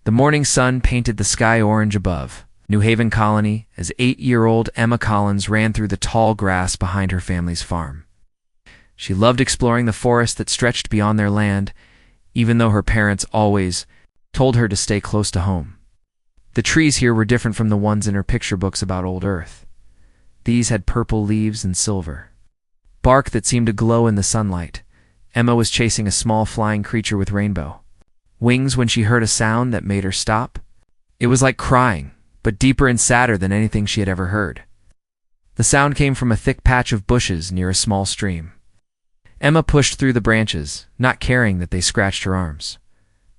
The morning sun painted the sky orange above New Haven Colony as 8-year-old Emma Collins ran through the tall grass behind her family's farm. She loved exploring the forest that stretched beyond their land, even though her parents always told her to stay close to home. The trees here were different from the ones in her picture books about old Earth. These had purple leaves and silver bark that seemed to glow in the sunlight. Emma was chasing a small flying creature with rainbow wings when she heard a sound that made her stop. It was like crying, but deeper and sadder than anything she had ever heard. The sound came from a thick patch of bushes near a small stream. Emma pushed through the branches, not caring that they scratched her arms.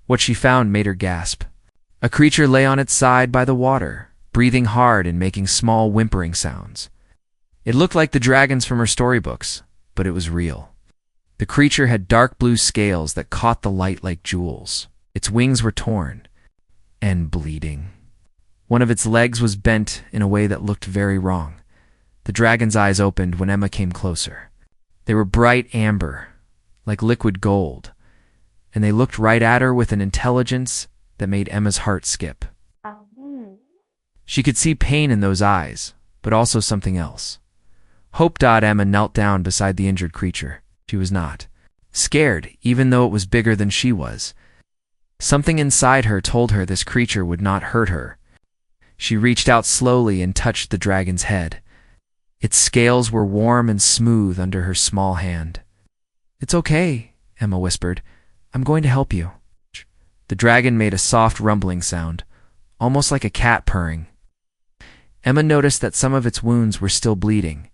What she found made her gasp. A creature lay on its side by the water, breathing hard and making small whimpering sounds. It looked like the dragons from her storybooks, but it was real. The creature had dark blue scales that caught the light like jewels. Its wings were torn and bleeding. One of its legs was bent in a way that looked very wrong. The dragon's eyes opened when Emma came closer. They were bright amber, like liquid gold, and they looked right at her with an intelligence that made Emma's heart skip. She could see pain in those eyes, but also something else. Hope. Emma knelt down beside the injured creature. She was not scared, even though it was bigger than she was. Something inside her told her this creature would not hurt her. She reached out slowly and touched the dragon's head. Its scales were warm and smooth under her small hand. "It's okay," Emma whispered. "I'm going to help you." The dragon made a soft rumbling sound, almost like a cat purring. Emma noticed that some of its wounds were still bleeding.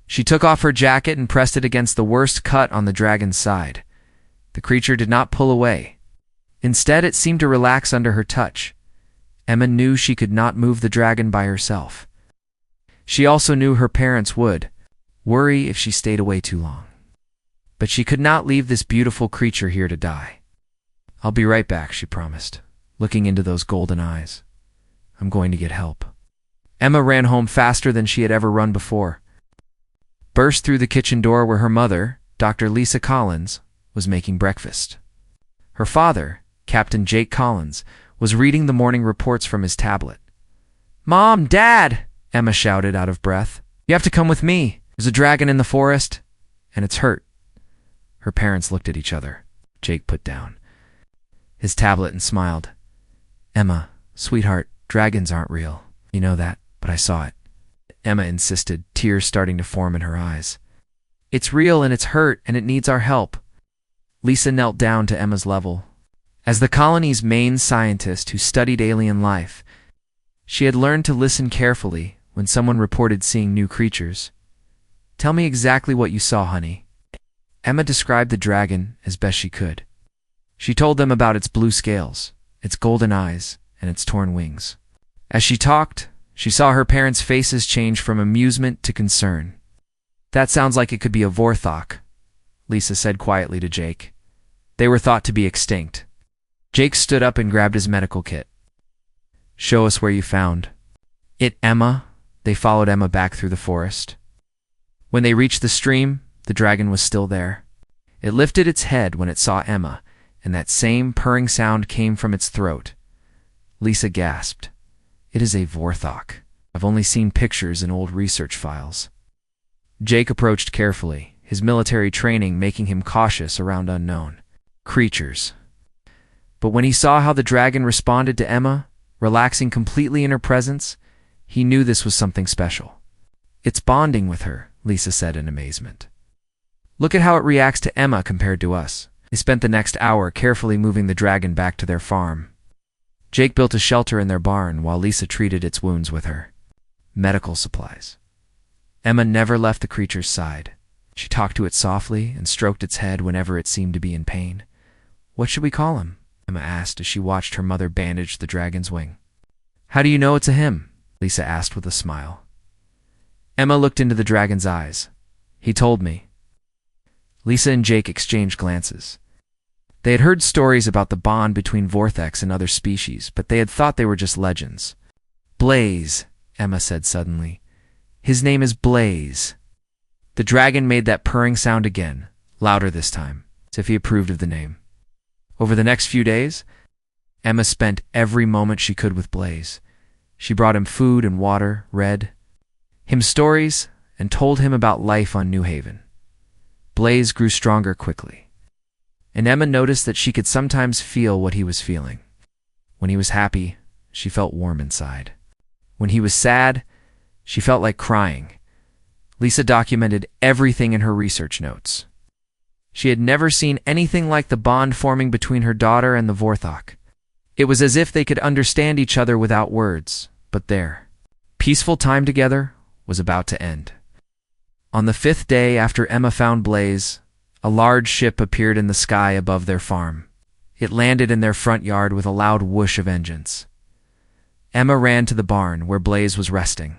She took off her jacket and pressed it against the worst cut on the dragon's side. The creature did not pull away. Instead, it seemed to relax under her touch. Emma knew she could not move the dragon by herself. She also knew her parents would worry if she stayed away too long. But she could not leave this beautiful creature here to die. "I'll be right back," she promised, looking into those golden eyes. "I'm going to get help." Emma ran home faster than she had ever run before. Burst through the kitchen door where her mother, Dr. Lisa Collins, was making breakfast. Her father, Captain Jake Collins, was reading the morning reports from his tablet. "Mom, Dad!" Emma shouted out of breath. "You have to come with me. There's a dragon in the forest, and it's hurt." Her parents looked at each other. Jake put down his tablet and smiled. "Emma, sweetheart, dragons aren't real. You know that, but I saw it." Emma insisted, tears starting to form in her eyes. "It's real and it's hurt and it needs our help." Lisa knelt down to Emma's level. As the colony's main scientist who studied alien life, she had learned to listen carefully when someone reported seeing new creatures. "Tell me exactly what you saw, honey." Emma described the dragon as best she could. She told them about its blue scales, its golden eyes, and its torn wings. As she talked, she saw her parents' faces change from amusement to concern. "That sounds like it could be a Vorthok," Lisa said quietly to Jake. "They were thought to be extinct." Jake stood up and grabbed his medical kit. "Show us where you found it, Emma." They followed Emma back through the forest. When they reached the stream, the dragon was still there. It lifted its head when it saw Emma, and that same purring sound came from its throat. Lisa gasped. "It is a Vorthok. I've only seen pictures in old research files." Jake approached carefully, his military training making him cautious around unknown creatures. But when he saw how the dragon responded to Emma, relaxing completely in her presence, he knew this was something special. "It's bonding with her," Lisa said in amazement. "Look at how it reacts to Emma compared to us." They spent the next hour carefully moving the dragon back to their farm. Jake built a shelter in their barn while Lisa treated its wounds with her medical supplies. Emma never left the creature's side. She talked to it softly and stroked its head whenever it seemed to be in pain. "What should we call him?" Emma asked as she watched her mother bandage the dragon's wing. "How do you know it's a him?" Lisa asked with a smile. Emma looked into the dragon's eyes. "He told me." Lisa and Jake exchanged glances. They had heard stories about the bond between Vortex and other species, but they had thought they were just legends. "Blaze," Emma said suddenly. "His name is Blaze." The dragon made that purring sound again, louder this time, as if he approved of the name. Over the next few days, Emma spent every moment she could with Blaze. She brought him food and water, read him stories, and told him about life on New Haven. Blaze grew stronger quickly, and Emma noticed that she could sometimes feel what he was feeling. When he was happy, she felt warm inside. When he was sad, she felt like crying. Lisa documented everything in her research notes. She had never seen anything like the bond forming between her daughter and the Vorthok. It was as if they could understand each other without words, but their peaceful time together was about to end. On the 5th day after Emma found Blaze, a large ship appeared in the sky above their farm. It landed in their front yard with a loud whoosh of engines. Emma ran to the barn where Blaze was resting.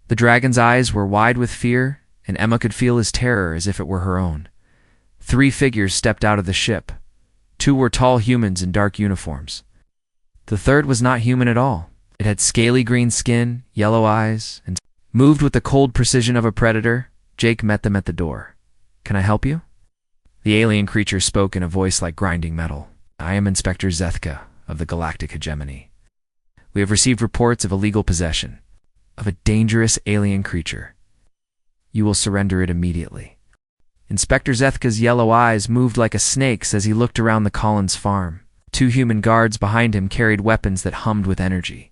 The dragon's eyes were wide with fear, and Emma could feel his terror as if it were her own. 3 figures stepped out of the ship. 2 were tall humans in dark uniforms. The third was not human at all. It had scaly green skin, yellow eyes, and moved with the cold precision of a predator. Jake met them at the door. "Can I help you?" The alien creature spoke in a voice like grinding metal. "I am Inspector Zethka of the Galactic HFY. We have received reports of illegal possession of a dangerous alien creature. You will surrender it immediately." Inspector Zethka's yellow eyes moved like a snake's as he looked around the Collins farm. 2 human guards behind him carried weapons that hummed with energy.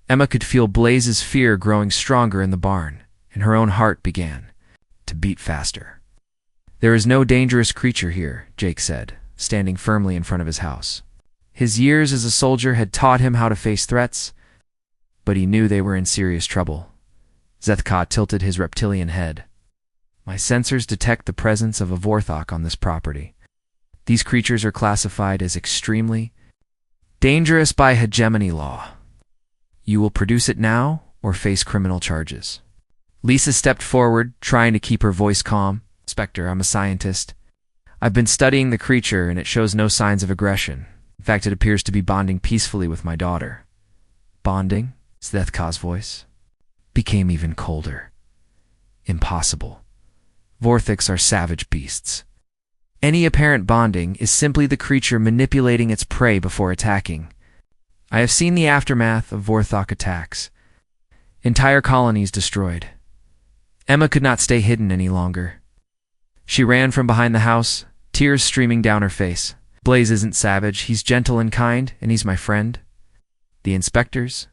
Emma could feel Blaze's fear growing stronger in the barn, and her own heart began to beat faster. "There is no dangerous creature here," Jake said, standing firmly in front of his house. His years as a soldier had taught him how to face threats, but he knew they were in serious trouble. Zethka tilted his reptilian head. "My sensors detect the presence of a Vorthok on this property. These creatures are classified as extremely dangerous by hegemony law. You will produce it now or face criminal charges." Lisa stepped forward, trying to keep her voice calm. "Inspector, I'm a scientist. I've been studying the creature, and it shows no signs of aggression. In fact, it appears to be bonding peacefully with my daughter." "Bonding?" Zethka's voice became even colder. "Impossible. Vorthiks are savage beasts. Any apparent bonding is simply the creature manipulating its prey before attacking. I have seen the aftermath of Vorthok attacks. Entire colonies destroyed." Emma could not stay hidden any longer. She ran from behind the house, tears streaming down her face. "Blaze isn't savage. He's gentle and kind, and he's my friend." The inspector's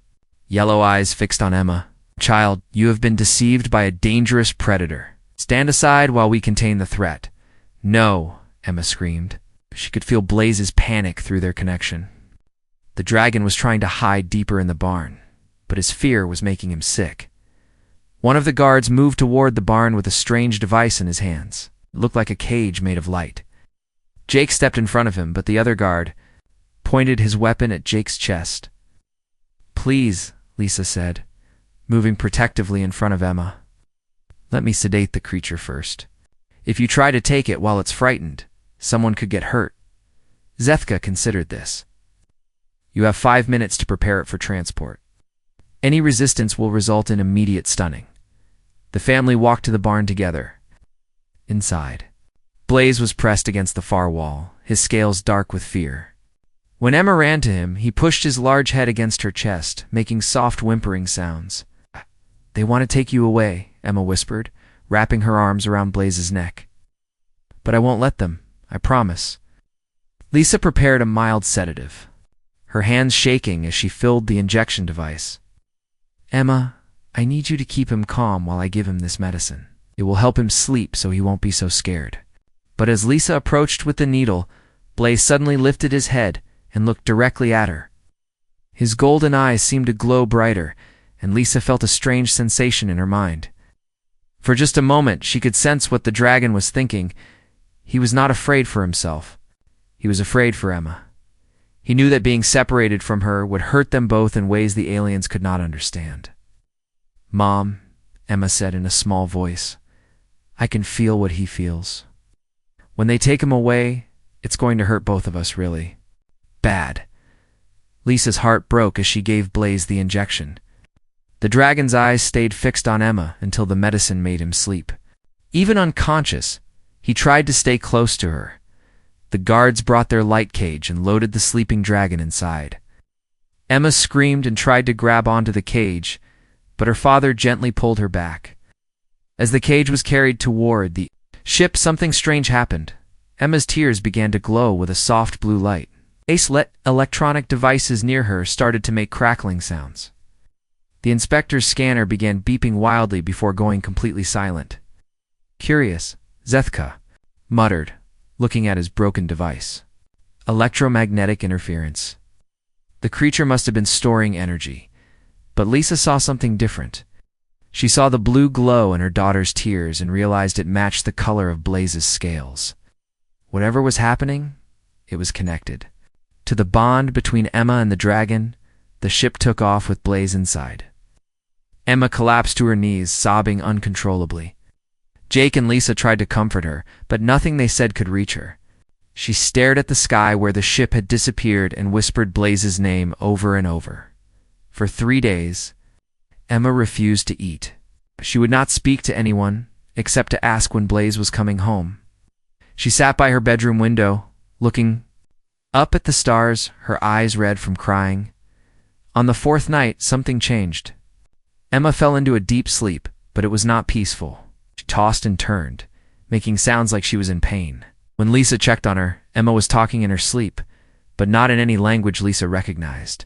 yellow eyes fixed on Emma. "Child, you have been deceived by a dangerous predator. Stand aside while we contain the threat." "No," Emma screamed. She could feel Blaze's panic through their connection. The dragon was trying to hide deeper in the barn, but his fear was making him sick. One of the guards moved toward the barn with a strange device in his hands. It looked like a cage made of light. Jake stepped in front of him, but the other guard pointed his weapon at Jake's chest. "Please," Lisa said, moving protectively in front of Emma. "Let me sedate the creature first. If you try to take it while it's frightened, someone could get hurt." Zethka considered this. "You have 5 minutes to prepare it for transport. Any resistance will result in immediate stunning." The family walked to the barn together. Inside, Blaze was pressed against the far wall, his scales dark with fear. When Emma ran to him, he pushed his large head against her chest, making soft whimpering sounds. "They want to take you away," Emma whispered, wrapping her arms around Blaze's neck. "But I won't let them, I promise." Lisa prepared a mild sedative, her hands shaking as she filled the injection device. "Emma, I need you to keep him calm while I give him this medicine. It will help him sleep so he won't be so scared." But as Lisa approached with the needle, Blaze suddenly lifted his head and looked directly at her. His golden eyes seemed to glow brighter, and Lisa felt a strange sensation in her mind. For just a moment, she could sense what the dragon was thinking. He was not afraid for himself. He was afraid for Emma. He knew that being separated from her would hurt them both in ways the aliens could not understand. "Mom," Emma said in a small voice, "I can feel what he feels. When they take him away, it's going to hurt both of us really bad." Lisa's heart broke as she gave Blaze the injection. The dragon's eyes stayed fixed on Emma until the medicine made him sleep. Even unconscious, he tried to stay close to her. The guards brought their light cage and loaded the sleeping dragon inside. Emma screamed and tried to grab onto the cage, but her father gently pulled her back. As the cage was carried toward the ship, something strange happened. Emma's tears began to glow with a soft blue light. Electronic devices near her started to make crackling sounds. The inspector's scanner began beeping wildly before going completely silent. Curious, Zethka muttered, looking at his broken device. Electromagnetic interference. The creature must have been storing energy, but Lisa saw something different. She saw the blue glow in her daughter's tears and realized it matched the color of Blaze's scales. Whatever was happening, it was connected. To the bond between Emma and the dragon, the ship took off with Blaze inside. Emma collapsed to her knees, sobbing uncontrollably. Jake and Lisa tried to comfort her, but nothing they said could reach her. She stared at the sky where the ship had disappeared and whispered Blaze's name over and over. For 3 days, Emma refused to eat. She would not speak to anyone, except to ask when Blaze was coming home. She sat by her bedroom window, looking up at the stars, her eyes red from crying. On the 4th night, something changed. Emma fell into a deep sleep, but it was not peaceful. She tossed and turned, making sounds like she was in pain. When Lisa checked on her, Emma was talking in her sleep, but not in any language Lisa recognized.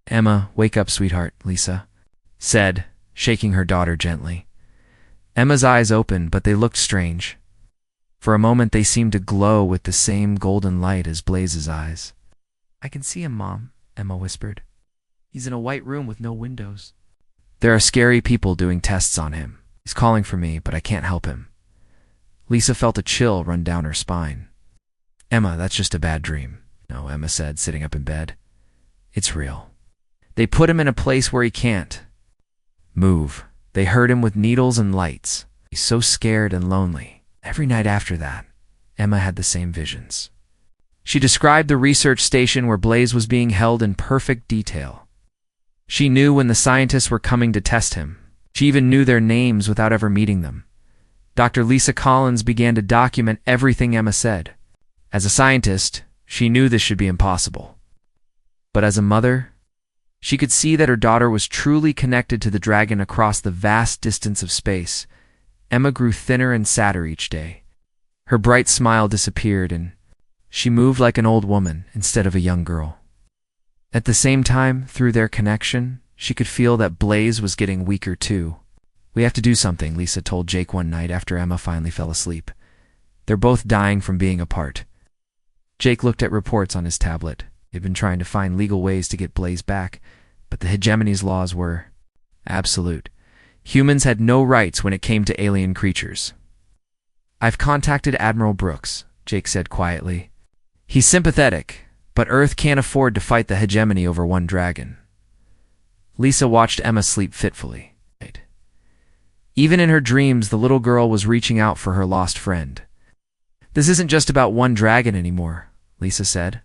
"Emma, wake up, sweetheart," Lisa said, shaking her daughter gently. Emma's eyes opened, but they looked strange. For a moment they seemed to glow with the same golden light as Blaze's eyes. "I can see him, Mom," Emma whispered. "He's in a white room with no windows. There are scary people doing tests on him. He's calling for me, but I can't help him." Lisa felt a chill run down her spine. "Emma, that's just a bad dream." "No," Emma said, sitting up in bed. "It's real. They put him in a place where he can't move. They hurt him with needles and lights. He's so scared and lonely." Every night after that, Emma had the same visions. She described the research station where Blaze was being held in perfect detail. She knew when the scientists were coming to test him. She even knew their names without ever meeting them. Dr. Lisa Collins began to document everything Emma said. As a scientist, she knew this should be impossible. But as a mother, she could see that her daughter was truly connected to the dragon across the vast distance of space. Emma grew thinner and sadder each day. Her bright smile disappeared, and she moved like an old woman instead of a young girl. At the same time, through their connection, she could feel that Blaze was getting weaker too. "We have to do something," Lisa told Jake one night after Emma finally fell asleep. "They're both dying from being apart." Jake looked at reports on his tablet. He'd been trying to find legal ways to get Blaze back, but the hegemony's laws were absolute. Humans had no rights when it came to alien creatures. "I've contacted Admiral Brooks," Jake said quietly. "He's sympathetic, but Earth can't afford to fight the hegemony over one dragon." Lisa watched Emma sleep fitfully. Even in her dreams, the little girl was reaching out for her lost friend. "This isn't just about one dragon anymore," Lisa said.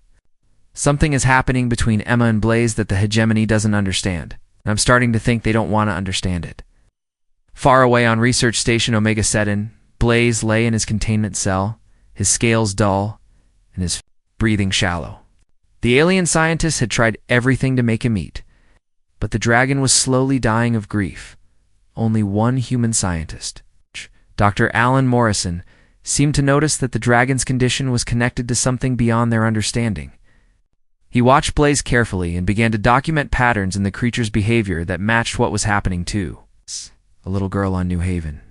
"Something is happening between Emma and Blaze that the hegemony doesn't understand, and I'm starting to think they don't want to understand it." Far away on Research Station Omega-7, Blaze lay in his containment cell, his scales dull, and his breathing shallow. The alien scientists had tried everything to make him eat, but the dragon was slowly dying of grief. Only one human scientist, Dr. Alan Morrison, seemed to notice that the dragon's condition was connected to something beyond their understanding. He watched Blaze carefully and began to document patterns in the creature's behavior that matched what was happening to a little girl on New Haven.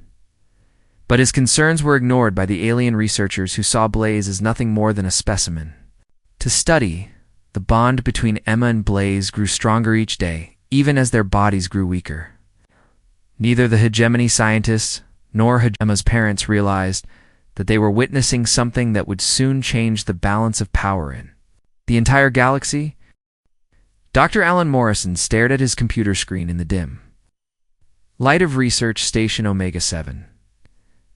But his concerns were ignored by the alien researchers who saw Blaze as nothing more than a specimen to study. The bond between Emma and Blaze grew stronger each day, even as their bodies grew weaker. Neither the hegemony scientists nor Emma's parents realized that they were witnessing something that would soon change the balance of power in the entire galaxy. Dr. Alan Morrison stared at his computer screen in the dim light of Research Station Omega-7.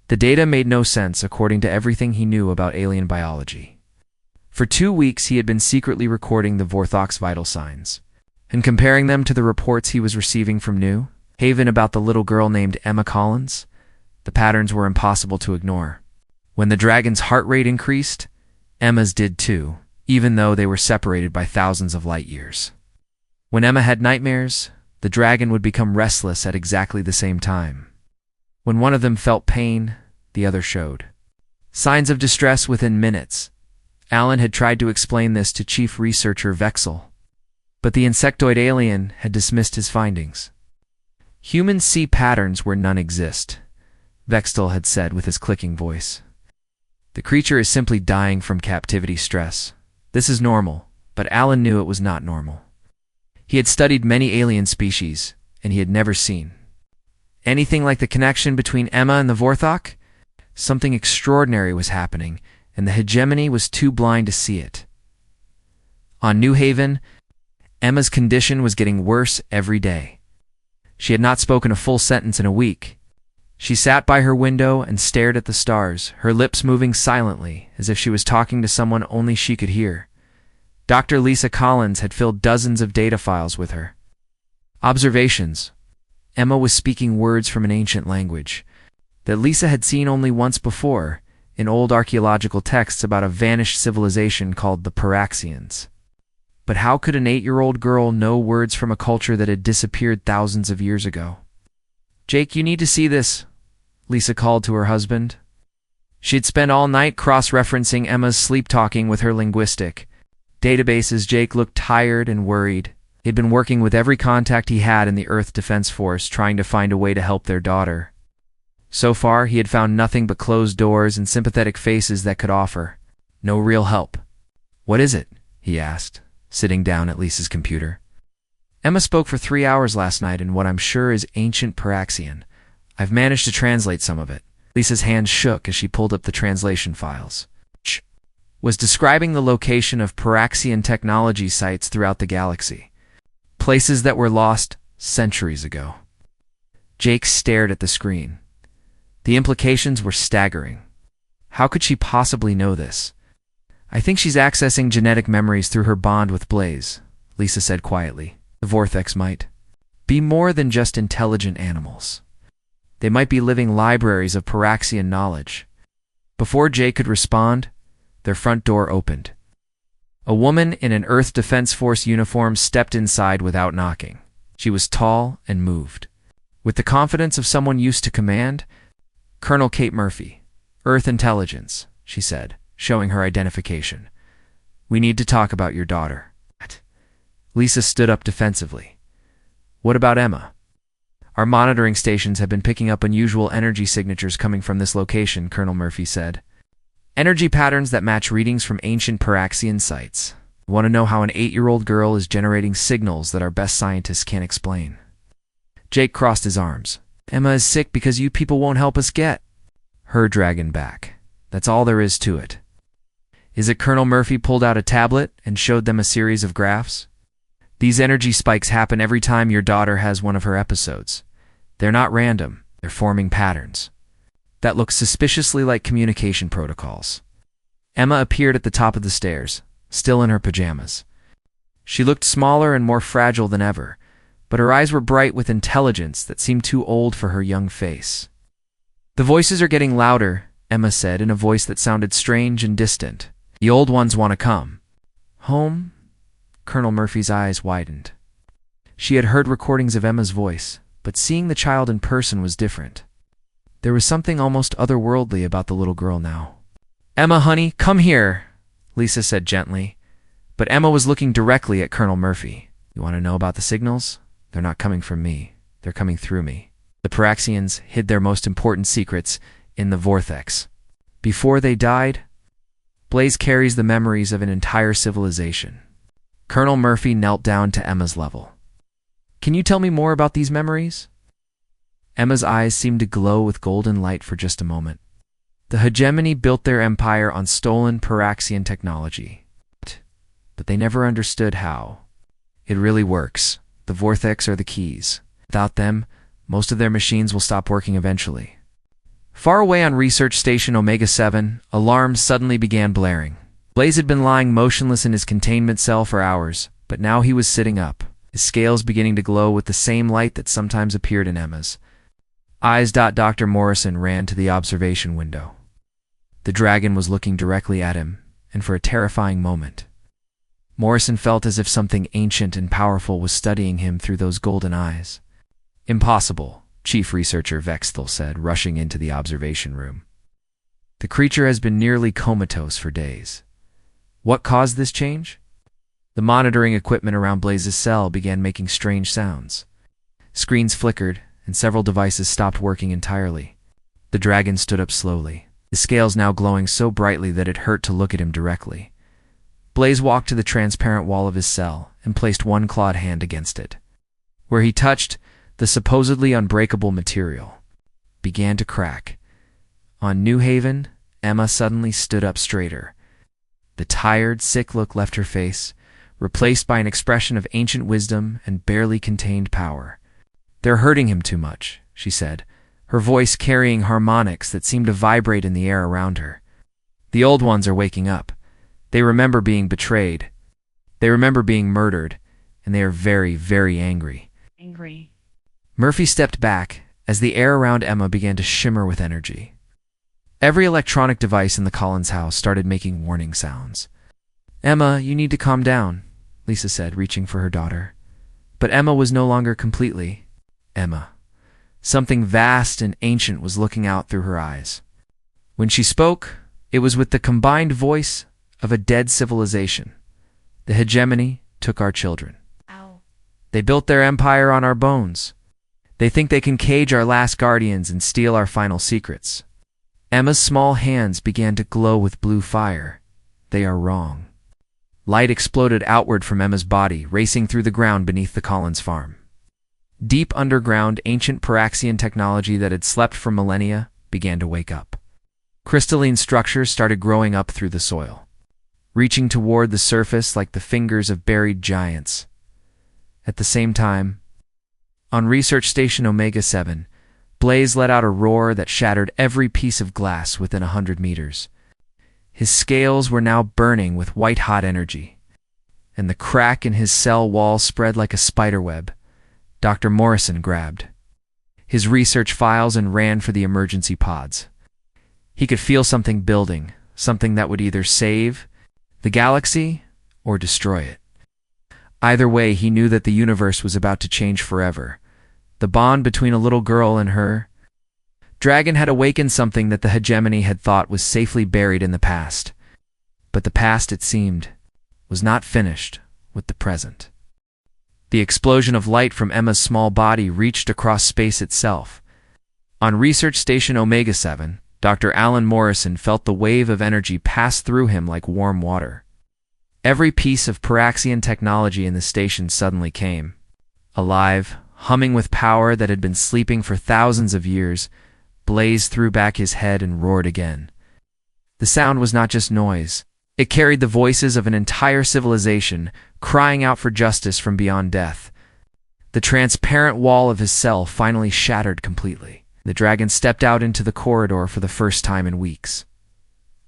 The data made no sense according to everything he knew about alien biology. For 2 weeks he had been secretly recording the Vorthok's vital signs and comparing them to the reports he was receiving from New Haven about the little girl named Emma Collins. The patterns were impossible to ignore. When the dragon's heart rate increased, Emma's did too, even though they were separated by thousands of light years. When Emma had nightmares, the dragon would become restless at exactly the same time. When one of them felt pain, the other showed signs of distress within minutes. Alan had tried to explain this to Chief Researcher Vexel, but the insectoid alien had dismissed his findings. Humans see patterns where none exist, Vexel had said with his clicking voice. The creature is simply dying from captivity stress. This is normal, but Alan knew it was not normal. He had studied many alien species, and he had never seen anything like the connection between Emma and the Vorthok. Something extraordinary was happening, and the hegemony was too blind to see it. On New Haven, Emma's condition was getting worse every day. She had not spoken a full sentence in a week. She sat by her window and stared at the stars, her lips moving silently, as if she was talking to someone only she could hear. Dr. Lisa Collins had filled dozens of data files with her observations. Emma was speaking words from an ancient language that Lisa had seen only once before in old archaeological texts about a vanished civilization called the Paraxians. But how could an 8-year-old girl know words from a culture that had disappeared thousands of years ago? "Jake, you need to see this," Lisa called to her husband. She had spent all night cross-referencing Emma's sleep-talking with her linguistic databases. Jake looked tired and worried. He had been working with every contact he had in the Earth Defense Force, trying to find a way to help their daughter. So far, he had found nothing but closed doors and sympathetic faces that could offer no real help. "What is it?" he asked, sitting down at Lisa's computer. "Emma spoke for 3 hours last night in what I'm sure is ancient Paraxian. I've managed to translate some of it." Lisa's hands shook as she pulled up the translation files. She was describing the location of Paraxian technology sites throughout the galaxy, places that were lost centuries ago. Jake stared at the screen. The implications were staggering. How could she possibly know this? "I think she's accessing genetic memories through her bond with Blaze," Lisa said quietly. "The Vortex might be more than just intelligent animals. They might be living libraries of Paraxian knowledge." Before Jay could respond, their front door opened. A woman in an Earth Defense Force uniform stepped inside without knocking. She was tall and moved, with the confidence of someone used to command. "Colonel Kate Murphy, Earth Intelligence," she said, showing her identification. "We need to talk about your daughter." Lisa stood up defensively. "What about Emma?" "Our monitoring stations have been picking up unusual energy signatures coming from this location," Colonel Murphy said. "Energy patterns that match readings from ancient Paraxian sites. We want to know how an 8-year-old girl is generating signals that our best scientists can't explain." Jake crossed his arms. "Emma is sick because you people won't help us get her dragon back. That's all there is to it." "Is it?" Colonel Murphy pulled out a tablet and showed them a series of graphs. "These energy spikes happen every time your daughter has one of her episodes. They're not random, they're forming patterns that look suspiciously like communication protocols." Emma appeared at the top of the stairs, still in her pajamas. She looked smaller and more fragile than ever, but her eyes were bright with intelligence that seemed too old for her young face. "The voices are getting louder," Emma said in a voice that sounded strange and distant. "The old ones want to come home." Colonel Murphy's eyes widened. She had heard recordings of Emma's voice, but seeing the child in person was different. There was something almost otherworldly about the little girl now. "Emma, honey, come here," Lisa said gently, but Emma was looking directly at Colonel Murphy. "You want to know about the signals? They're not coming from me. They're coming through me. The Paraxians hid their most important secrets in the Vortex. Before they died, Blaze carries the memories of an entire civilization." Colonel Murphy knelt down to Emma's level. "Can you tell me more about these memories?" Emma's eyes seemed to glow with golden light for just a moment. "The hegemony built their empire on stolen Paraxian technology, but they never understood how it really works. The Vortex are the keys. Without them, most of their machines will stop working eventually." Far away on Research Station Omega-7, alarms suddenly began blaring. Blaze had been lying motionless in his containment cell for hours, but now he was sitting up, his scales beginning to glow with the same light that sometimes appeared in Emma's eyes. Dr. Morrison ran to the observation window. The dragon was looking directly at him, and for a terrifying moment. Morrison felt as if something ancient and powerful was studying him through those golden eyes. "Impossible," Chief Researcher Vexthal said, rushing into the observation room. "The creature has been nearly comatose for days. What caused this change?" The monitoring equipment around Blaze's cell began making strange sounds. Screens flickered, and several devices stopped working entirely. The dragon stood up slowly, his scales now glowing so brightly that it hurt to look at him directly. Blaze walked to the transparent wall of his cell and placed one clawed hand against it. Where he touched, the supposedly unbreakable material began to crack. On New Haven, Emma suddenly stood up straighter. The tired, sick look left her face, replaced by an expression of ancient wisdom and barely contained power. "They're hurting him too much," she said, her voice carrying harmonics that seemed to vibrate in the air around her. "The old ones are waking up. They remember being betrayed. They remember being murdered, and they are very, very angry." Murphy stepped back as the air around Emma began to shimmer with energy. Every electronic device in the Collins house started making warning sounds. "Emma, you need to calm down," Lisa said, reaching for her daughter. But Emma was no longer completely Emma. Something vast and ancient was looking out through her eyes. When she spoke, it was with the combined voice of a dead civilization. "The hegemony took our children. Ow. They built their empire on our bones. They think they can cage our last guardians and steal our final secrets." Emma's small hands began to glow with blue fire. "They are wrong." Light exploded outward from Emma's body, racing through the ground beneath the Collins farm. Deep underground, ancient Paraxian technology that had slept for millennia began to wake up. Crystalline structures started growing up through the soil, reaching toward the surface like the fingers of buried giants. At the same time, on Research Station Omega-7, Blaze let out a roar that shattered every piece of glass within 100 meters. His scales were now burning with white-hot energy, and the crack in his cell wall spread like a spiderweb. Dr. Morrison grabbed his research files and ran for the emergency pods. He could feel something building, something that would either save the galaxy or destroy it. Either way, he knew that the universe was about to change forever. The bond between a little girl and her dragon had awakened something that the hegemony had thought was safely buried in the past. But the past, it seemed, was not finished with the present. The explosion of light from Emma's small body reached across space itself. On Research Station Omega-7, Dr. Alan Morrison felt the wave of energy pass through him like warm water. Every piece of Paraxian technology in the station suddenly came alive, humming with power that had been sleeping for thousands of years. Blaze threw back his head and roared again. The sound was not just noise. It carried the voices of an entire civilization, crying out for justice from beyond death. The transparent wall of his cell finally shattered completely. The dragon stepped out into the corridor for the first time in weeks.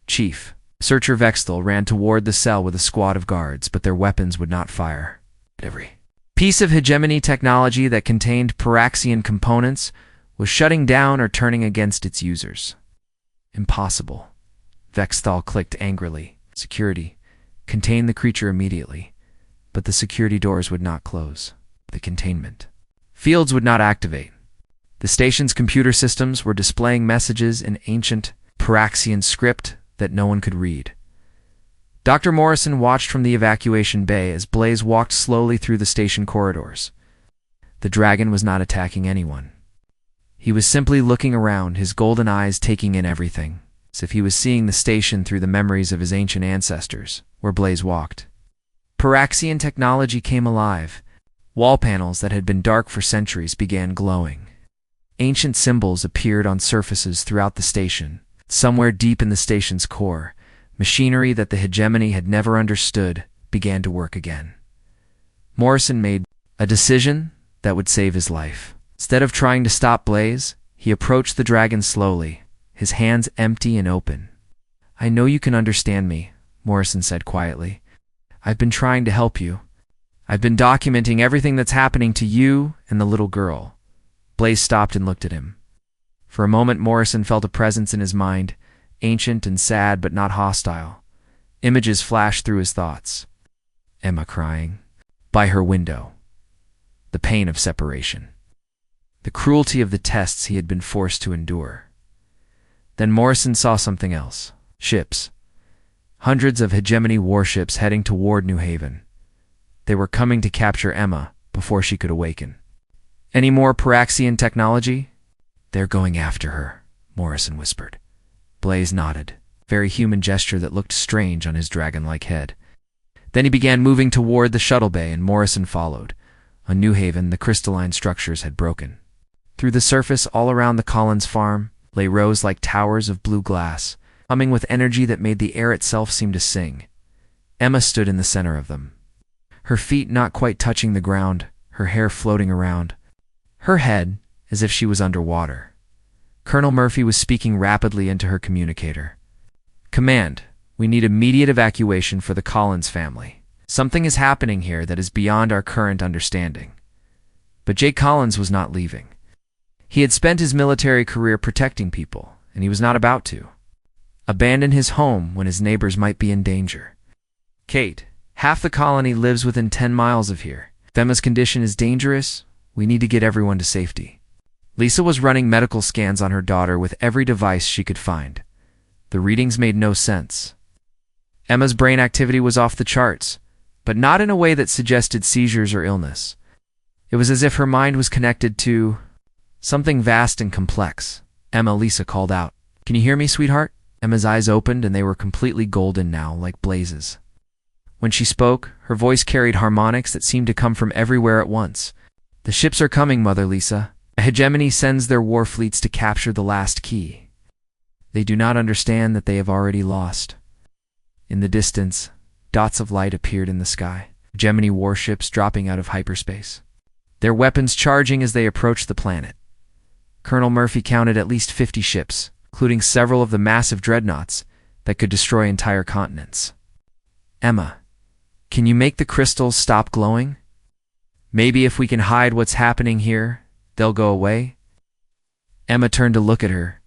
Chief Researcher Vexthal ran toward the cell with a squad of guards, but their weapons would not fire. Every piece of hegemony technology that contained Paraxian components was shutting down or turning against its users. "Impossible." Vexthal clicked angrily. "Security. Contain the creature immediately." But the security doors would not close. The containment fields would not activate. The station's computer systems were displaying messages in ancient Paraxian script that no one could read. Dr. Morrison watched from the evacuation bay as Blaze walked slowly through the station corridors. The dragon was not attacking anyone. He was simply looking around, his golden eyes taking in everything, as if he was seeing the station through the memories of his ancient ancestors, where Blaze walked. Paraxian technology came alive. Wall panels that had been dark for centuries began glowing. Ancient symbols appeared on surfaces throughout the station. Somewhere deep in the station's core, machinery that the hegemony had never understood began to work again. Morrison made a decision that would save his life. Instead of trying to stop Blaze, he approached the dragon slowly, his hands empty and open. "I know you can understand me," Morrison said quietly. "I've been trying to help you. I've been documenting everything that's happening to you and the little girl." Blaze stopped and looked at him. For a moment, Morrison felt a presence in his mind, ancient and sad but not hostile. Images flashed through his thoughts. Emma crying. By her window. The pain of separation. The cruelty of the tests he had been forced to endure. Then Morrison saw something else. Ships. Hundreds of hegemony warships heading toward New Haven. They were coming to capture Emma before she could awaken. Any more Paraxian technology? They're going after her, Morrison whispered. Blaze nodded, very human gesture that looked strange on his dragon-like head. Then he began moving toward the shuttle bay, and Morrison followed. On New Haven, the crystalline structures had broken. Through the surface all around the Collins farm lay rows like towers of blue glass, humming with energy that made the air itself seem to sing. Emma stood in the center of them. Her feet not quite touching the ground, her hair floating around. Her head as if she was underwater. Colonel Murphy was speaking rapidly into her communicator. Command, we need immediate evacuation for the Collins family. Something is happening here that is beyond our current understanding. But Jake Collins was not leaving. He had spent his military career protecting people, and he was not about to abandon his home when his neighbors might be in danger. Kate, half the colony lives within 10 miles of here. If Emma's condition is dangerous, we need to get everyone to safety. Lisa was running medical scans on her daughter with every device she could find. The readings made no sense. Emma's brain activity was off the charts, but not in a way that suggested seizures or illness. It was as if her mind was connected to something vast and complex. Emma, Lisa called out. Can you hear me, sweetheart? Emma's eyes opened, and they were completely golden now, like blazes. When she spoke, her voice carried harmonics that seemed to come from everywhere at once. The ships are coming, Mother Lisa. A hegemony sends their war fleets to capture the last key. They do not understand that they have already lost. In the distance, dots of light appeared in the sky. Hegemony warships dropping out of hyperspace. Their weapons charging as they approached the planet. Colonel Murphy counted at least 50 ships, including several of the massive dreadnoughts that could destroy entire continents. Emma, can you make the crystals stop glowing? Maybe if we can hide what's happening here, they'll go away? Emma turned to look at her,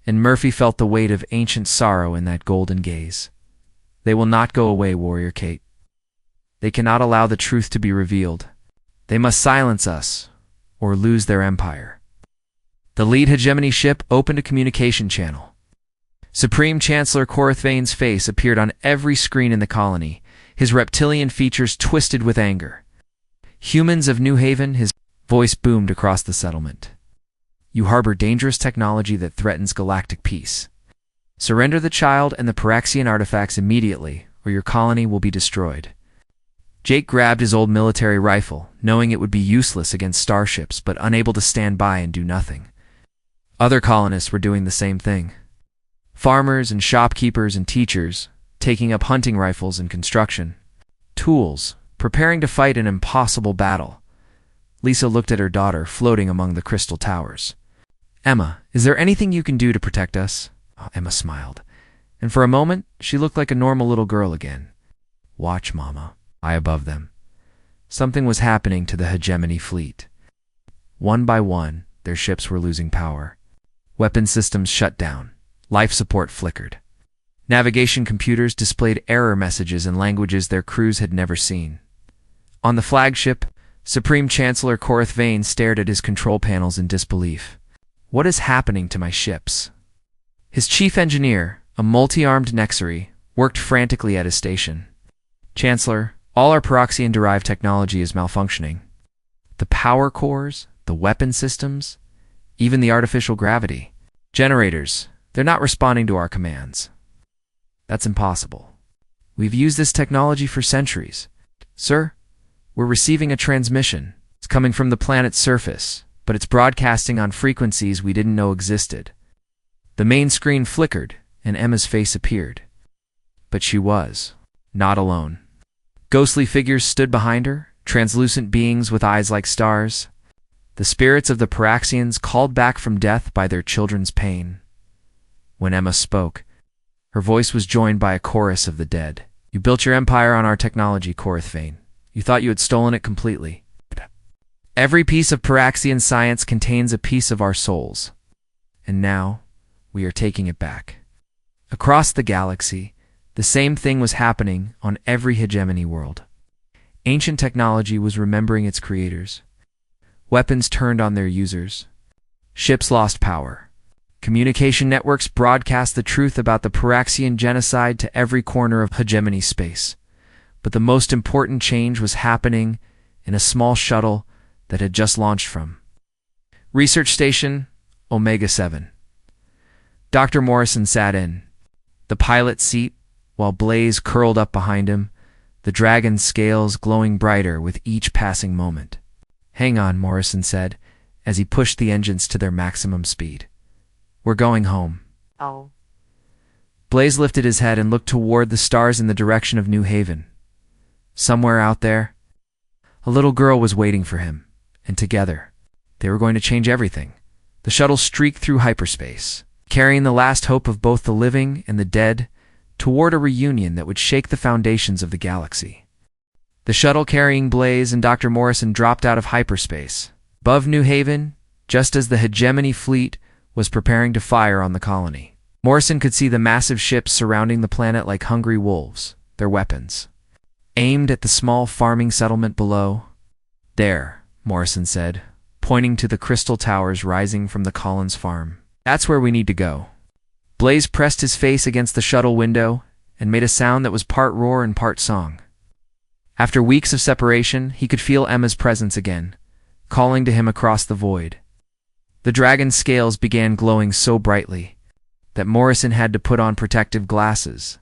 and Murphy felt the weight of ancient sorrow in that golden gaze. They will not go away, Warrior Kate. They cannot allow the truth to be revealed. They must silence us, or lose their empire. The lead hegemony ship opened a communication channel. Supreme Chancellor Corithvane's face appeared on every screen in the colony, his reptilian features twisted with anger. Humans of New Haven, his voice boomed across the settlement. You harbor dangerous technology that threatens galactic peace. Surrender the child and the Paraxian artifacts immediately, or your colony will be destroyed. Jake grabbed his old military rifle, knowing it would be useless against starships, but unable to stand by and do nothing. Other colonists were doing the same thing. Farmers and shopkeepers and teachers, taking up hunting rifles and construction. Tools, preparing to fight an impossible battle. Lisa looked at her daughter, floating among the crystal towers. Emma, is there anything you can do to protect us? Emma smiled, and for a moment, she looked like a normal little girl again. Watch, Mama. High above them. Something was happening to the hegemony fleet. One by one, their ships were losing power. Weapon systems shut down. Life support flickered. Navigation computers displayed error messages in languages their crews had never seen. On the flagship, Supreme Chancellor Corithvane stared at his control panels in disbelief. What is happening to my ships? His chief engineer, a multi-armed Nexari, worked frantically at his station. Chancellor, all our Paraxian-derived technology is malfunctioning. The power cores, the weapon systems, even the artificial gravity. Generators, they're not responding to our commands. That's impossible. We've used this technology for centuries. Sir, we're receiving a transmission. It's coming from the planet's surface, but it's broadcasting on frequencies we didn't know existed. The main screen flickered, and Emma's face appeared. But she was not alone. Ghostly figures stood behind her, translucent beings with eyes like stars. The spirits of the Paraxians called back from death by their children's pain. When Emma spoke, her voice was joined by a chorus of the dead. You built your empire on our technology, Corithvane. You thought you had stolen it completely. Every piece of Paraxian science contains a piece of our souls. And now, we are taking it back. Across the galaxy, The same thing was happening on every hegemony world. Ancient technology was remembering its creators. Weapons turned on their users. Ships lost power. Communication networks broadcast the truth about the Paraxian genocide to every corner of hegemony space. But the most important change was happening in a small shuttle that had just launched from Research Station Omega-7. Dr. Morrison sat in the pilot seat while Blaze curled up behind him, the dragon's scales glowing brighter with each passing moment. "Hang on," Morrison said, as he pushed the engines to their maximum speed. "We're going home." Oh. Blaze lifted his head and looked toward the stars in the direction of New Haven. Somewhere out there, a little girl was waiting for him, and together, they were going to change everything. The shuttle streaked through hyperspace, carrying the last hope of both the living and the dead toward a reunion that would shake the foundations of the galaxy. The shuttle carrying Blaze and Dr. Morrison dropped out of hyperspace, above New Haven, just as the hegemony fleet was preparing to fire on the colony. Morrison could see the massive ships surrounding the planet like hungry wolves, their weapons aimed at the small farming settlement below. "There," Morrison said, pointing to the crystal towers rising from the Collins farm. "That's where we need to go." Blaze pressed his face against the shuttle window and made a sound that was part roar and part song. After weeks of separation, he could feel Emma's presence again, calling to him across the void. The dragon's scales began glowing so brightly that Morrison had to put on protective glasses.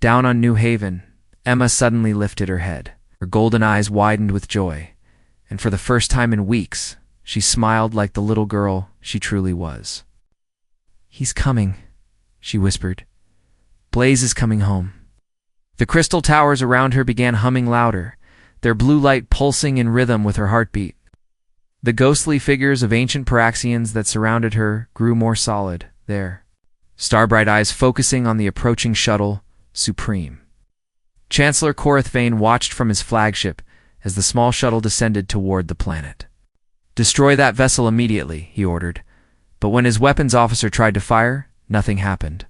Down on New Haven, Emma suddenly lifted her head. Her golden eyes widened with joy, and for the first time in weeks, she smiled like the little girl she truly was. "He's coming," she whispered. "Blaze is coming home." The crystal towers around her began humming louder, their blue light pulsing in rhythm with her heartbeat. The ghostly figures of ancient Paraxians that surrounded her grew more solid, their starbright eyes focusing on the approaching shuttle, Supreme. Chancellor Korathvane watched from his flagship as the small shuttle descended toward the planet. "Destroy that vessel immediately," he ordered, but when his weapons officer tried to fire, nothing happened.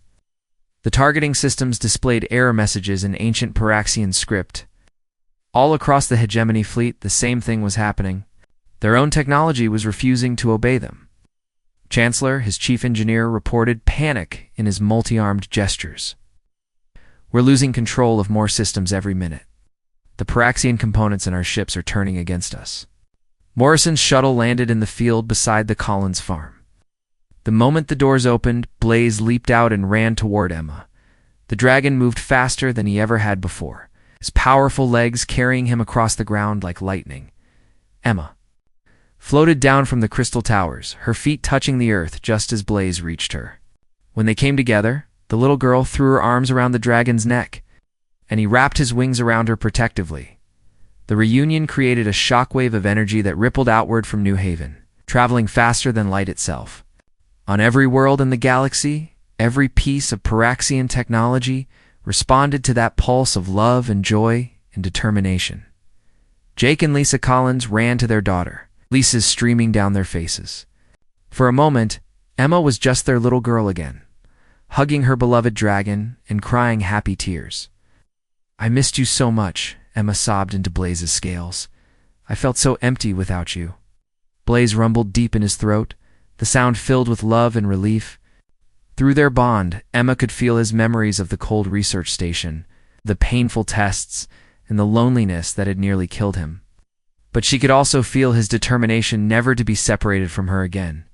The targeting systems displayed error messages in ancient Paraxian script. All across the hegemony fleet, the same thing was happening. Their own technology was refusing to obey them. Chancellor, his chief engineer, reported panic in his multi-armed gestures. "We're losing control of more systems every minute. The Paraxian components in our ships are turning against us." Morrison's shuttle landed in the field beside the Collins farm. The moment the doors opened, Blaze leaped out and ran toward Emma. The dragon moved faster than he ever had before, his powerful legs carrying him across the ground like lightning. Emma floated down from the crystal towers, her feet touching the earth just as Blaze reached her. When they came together, the little girl threw her arms around the dragon's neck, and he wrapped his wings around her protectively. The reunion created a shockwave of energy that rippled outward from New Haven, traveling faster than light itself. On every world in the galaxy, every piece of Paraxian technology responded to that pulse of love and joy and determination. Jake and Lisa Collins ran to their daughter, Lisa's streaming down their faces. For a moment, Emma was just their little girl again, hugging her beloved dragon and crying happy tears. "I missed you so much," Emma sobbed into Blaze's scales. "I felt so empty without you." Blaze rumbled deep in his throat, the sound filled with love and relief. Through their bond, Emma could feel his memories of the cold research station, the painful tests, and the loneliness that had nearly killed him. But she could also feel his determination never to be separated from her again.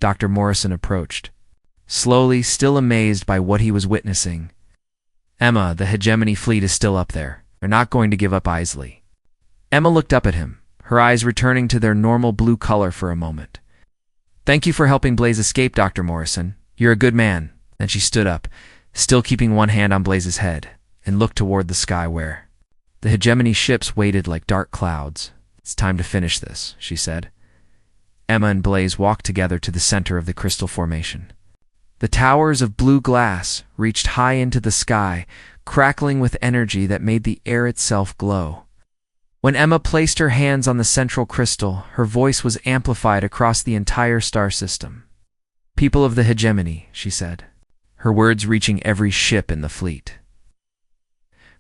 Dr. Morrison approached, slowly, still amazed by what he was witnessing. "Emma, the hegemony fleet is still up there. They're not going to give up easily." Emma looked up at him, her eyes returning to their normal blue color for a moment. "Thank you for helping Blaze escape, Dr. Morrison. You're a good man." Then she stood up, still keeping one hand on Blaze's head, and looked toward the sky where the hegemony ships waited like dark clouds. "It's time to finish this," she said. Emma and Blaze walked together to the center of the crystal formation. The towers of blue glass reached high into the sky, crackling with energy that made the air itself glow. When Emma placed her hands on the central crystal, her voice was amplified across the entire star system. "People of the hegemony," she said, her words reaching every ship in the fleet.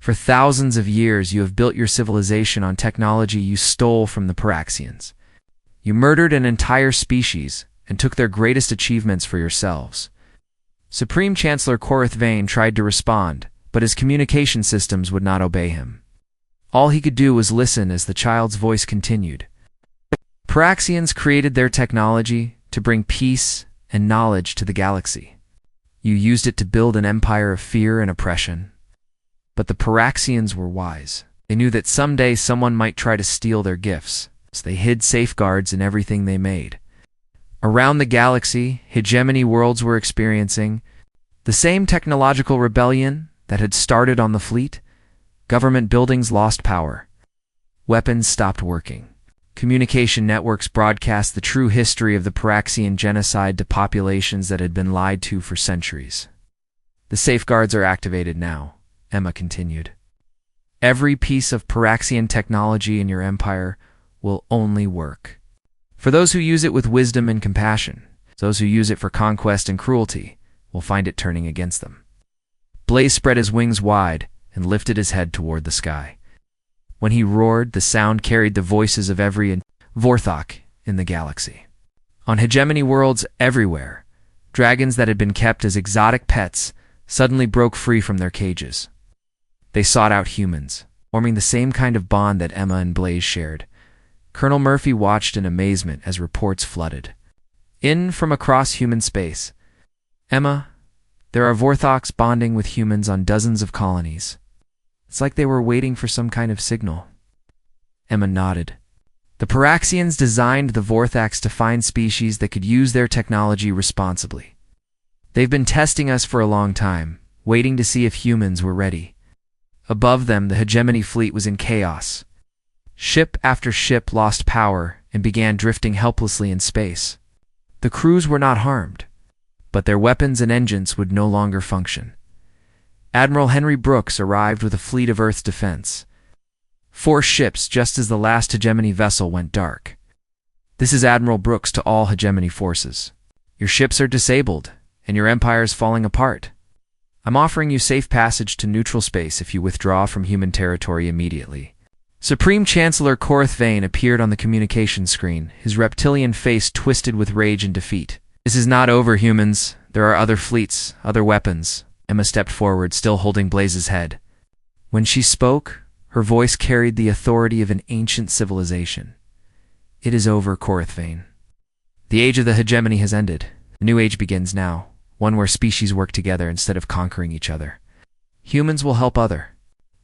For thousands of years, you have built your civilization on technology you stole from the Paraxians. You murdered an entire species and took their greatest achievements for yourselves. Supreme Chancellor Korith Vane tried to respond, but his communication systems would not obey him. All he could do was listen as the child's voice continued. Paraxians created their technology to bring peace and knowledge to the galaxy. You used it to build an empire of fear and oppression. But the Paraxians were wise. They knew that someday someone might try to steal their gifts, so they hid safeguards in everything they made. Around the galaxy, hegemony worlds were experiencing the same technological rebellion that had started on the fleet. Government buildings lost power. Weapons stopped working. Communication networks broadcast the true history of the Paraxian genocide to populations that had been lied to for centuries. The safeguards are activated now, Emma continued. Every piece of Paraxian technology in your empire will only work for those who use it with wisdom and compassion. Those who use it for conquest and cruelty will find it turning against them. Blaze spread his wings wide and lifted his head toward the sky. When he roared, the sound carried the voices of every Vorthok in the galaxy. On hegemony worlds everywhere, dragons that had been kept as exotic pets suddenly broke free from their cages. They sought out humans, forming the same kind of bond that Emma and Blaze shared. Colonel Murphy watched in amazement as reports flooded in from across human space. Emma, there are Vorthoks bonding with humans on dozens of colonies. It's like they were waiting for some kind of signal. Emma nodded. The Paraxians designed the Vorthoks to find species that could use their technology responsibly. They've been testing us for a long time, waiting to see if humans were ready. Above them, the hegemony fleet was in chaos. Ship after ship lost power and began drifting helplessly in space. The crews were not harmed, but their weapons and engines would no longer function. Admiral Henry Brooks arrived with a fleet of Earth's defense. 4 ships just as the last hegemony vessel went dark. This is Admiral Brooks to all hegemony forces. Your ships are disabled, and your empire is falling apart. I'm offering you safe passage to neutral space if you withdraw from human territory immediately. Supreme Chancellor Korith Vane appeared on the communication screen, his reptilian face twisted with rage and defeat. This is not over, humans. There are other fleets, other weapons. Emma stepped forward, still holding Blaze's head. When she spoke, her voice carried the authority of an ancient civilization. It is over, Korith Vane. The age of the hegemony has ended. A new age begins now, one where species work together instead of conquering each other. Humans will help other.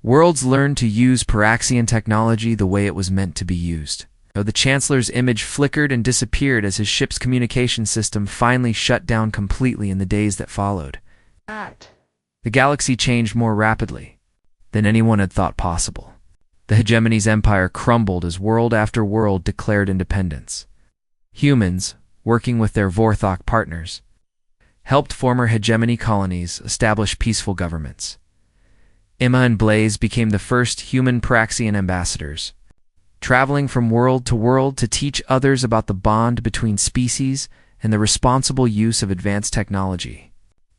Worlds learn to use Paraxian technology the way it was meant to be used. Though the Chancellor's image flickered and disappeared as his ship's communication system finally shut down completely in the days that followed. The galaxy changed more rapidly than anyone had thought possible. The hegemony's empire crumbled as world after world declared independence. Humans, working with their Vorthok partners, helped former hegemony colonies establish peaceful governments. Emma and Blaze became the first human Paraxian ambassadors, traveling from world to teach others about the bond between species and the responsible use of advanced technology.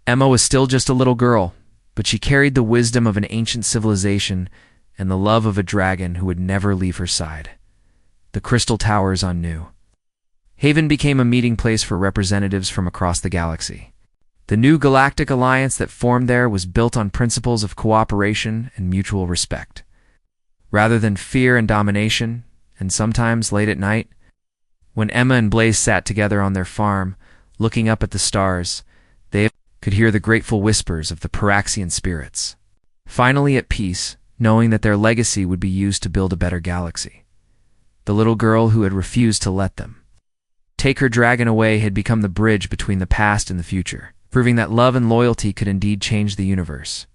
Emma was still just a little girl, but she carried the wisdom of an ancient civilization and the love of a dragon who would never leave her side. The Crystal Towers on New Haven became a meeting place for representatives from across the galaxy. The new galactic alliance that formed there was built on principles of cooperation and mutual respect. Rather than fear and domination, and sometimes late at night, when Emma and Blaze sat together on their farm, looking up at the stars, they could hear the grateful whispers of the Paraxian spirits. Finally at peace, knowing that their legacy would be used to build a better galaxy. The little girl who had refused to let them take her dragon away had become the bridge between the past and the future, proving that love and loyalty could indeed change the universe.